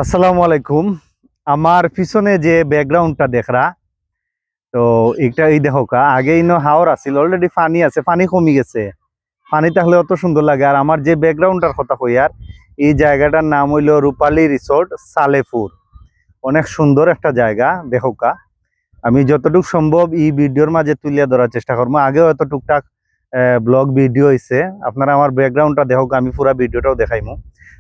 আসসালামু আলাইকুম। আমার পিছনে যে ব্যাকগ্রাউন্ডটা দেখরা, তো এটা এই দেখো আগে ইনো হাওর আছিল, অলরেডি পানি আছে, পানি কমে গেছে। পানি থাকলে অত সুন্দর লাগে। আর আমার যে ব্যাকগ্রাউন্ডটার কথা কই, আর এই জায়গাটার নাম হইল রূপালী রিসোর্ট সালেপুর। অনেক সুন্দর একটা জায়গা দেখো। আমি যতটুকু সম্ভব এই ভিডিওর মাঝে তুলিয়া ধরার চেষ্টা করবো। আগেও এত টুকটাক ব্লগ ভিডিও হয়েছে, আপনারা আমার ব্যাকগ্রাউন্ডটা দেখো, আমি পুরো ভিডিওটাও দেখাইমু।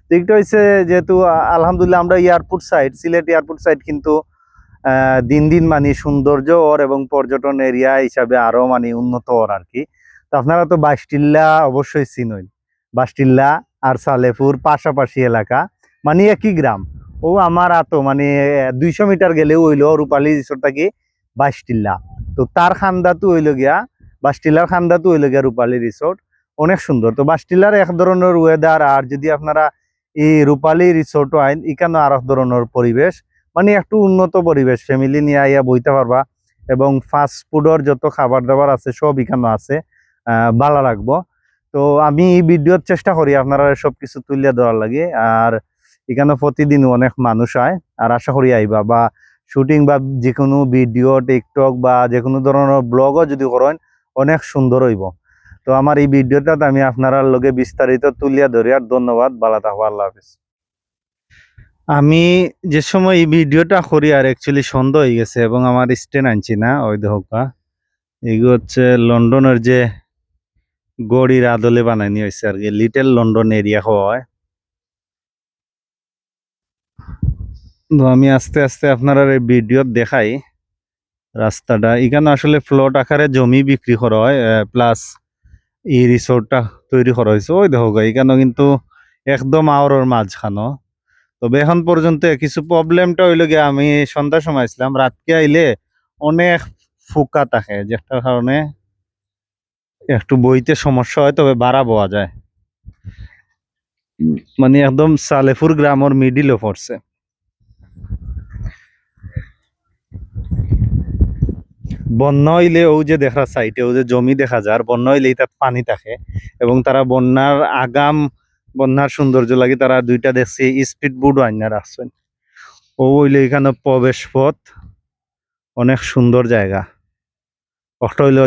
তো একটা হচ্ছে যেহেতু আলহামদুলিল্লাহ আমরা airport side, Sylhet airport side কিন্তু দিন দিন মানে সৌন্দর্য ওর এবং পর্যটন এরিয়া হিসাবে আরো মানে উন্নত ওর আর কি। তো আপনারা তো বাসটিল্লা অবশ্যই চিনই। বাসটিল্লা আর সালেপুর পাশাপাশি এলাকা, মানে একই গ্রাম। ও আমার আতো মানে 200 মিটার গেলেও হইলো রূপালী রিসোর্ট থাকি বাসটিল্লা। তো তার খান্দাতো হইল গিয়া, বাসটিল্লার খান্দাতো হইল গিয়া রূপালী রিসোর্ট। অনেক সুন্দর। তো বাসটিল্লার এক ধরনের ওয়েদার, আর যদি আপনারা এই রূপালী রিসোর্ট আইন এখানে আর এক ধরনের পরিবেশ, মানে একটু উন্নত পরিবেশ, ফ্যামিলি নিয়ে আইয়া বইতে পারবা। এবং ফাস্ট ফুডের যত খাবার দাবার আছে সব এখানে আছে, ভালো লাগবো। তো আমি এই ভিডিওর চেষ্টা করি আপনারা সব কিছু তুলিয়া দেওয়ার লাগে। আর এখানে প্রতিদিন অনেক মানুষ আয়, আর আশা করি আইবা। বা শুটিং বা যে কোনো ভিডিও টিকটক বা যে কোনো ধরনের ব্লগও যদি করেন, অনেক সুন্দর হইব। তো আমার এই ভিডিওটা আমি আপনার লগে বিস্তারিত তুলিয়া ধরি। আর ধন্যবাদ, ভালো থাকবো, আল্লাহ হাফিজ। আমি যে সময় এই ভিডিওটা করি আর অ্যাকচুয়ালি সন্ধ্যা হয়ে গেছে, এবং আমার স্ট্যান্ড আনছি না, ওই দেখা এগুলো হচ্ছে লন্ডনের যে গড়ির আদলে বানানি হয়েছে আর কি, লিটল লন্ডন এরিয়া হয়। তো আমি আস্তে আস্তে আপনারা এই ভিডিও দেখাই রাস্তাটা। এখানে আসলে ফ্লট আকারে জমি বিক্রি করা হয়, প্লাস এই রিসোর্টটা তৈরি করা হয়েছে। ওই দেখো এখানে কিন্তু একদম আওরের মাঝখানো। তবে এখন পর্যন্ত কিছু প্রবলেমটা হইলো গিয়ে, আমি সন্ধ্যার সময় আসলাম, রাতকে আইলে অনেক ফুকা থাকে, যেটার কারণে একটু বইতে সমস্যা হয়, তবে ভাড়া পাওয়া যায়। মানে একদম সালেপুর গ্রামের মিডিলে পড়ছে। বন্যা হইলে ও যে দেখা সাইটে ও যে জমি দেখা যায়, আর বন্যা হইলেই তার পানি থাকে। এবং তারা বন্যার আগাম, বন্যার সৌন্দর্য লাগে, তারা দুইটা দেখছি স্পিড বোট আইনা রাখছেন। ও হইলে এখানে প্রবেশ পথ, অনেক সুন্দর জায়গা। ওটা হইলো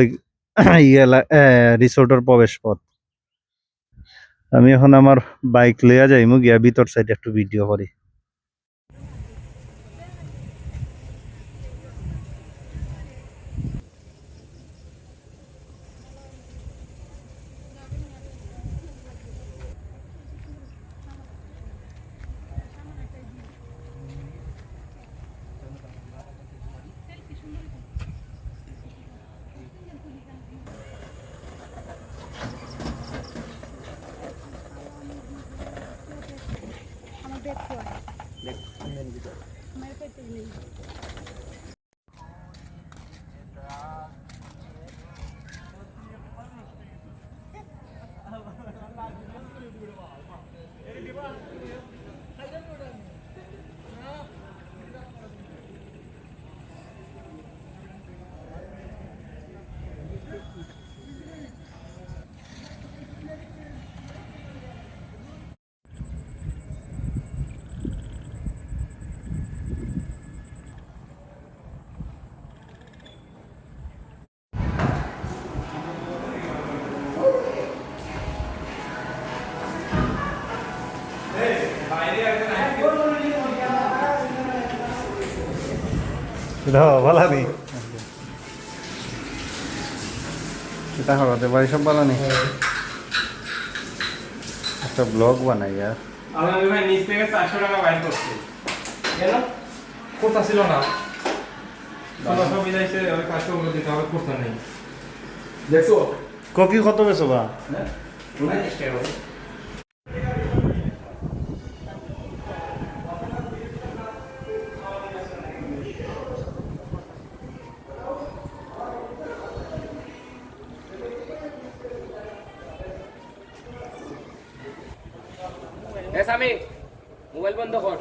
রিসোর্টের প্রবেশ পথ। আমি এখন আমার বাইক লইয়া যাইমু, গিয়া ভিতর সাইডে একটু ভিডিও করি। ভালো নেই, এটা হতে পারি সব ভালো নেই। একটা ব্লগ বানাই আর আমি ভাই নিচ থেকে 400 টাকা বাইর করছি। কেন? কোথা ছিল না? সব বিদাইছে, ওই 500 করে দিতে হবে, কোথা নেই। দেখছো? কপি কত বেছো বা? হ্যাঁ? তুমি চেষ্টা করো। এ সামি, মোবাইল বন্ধ কর।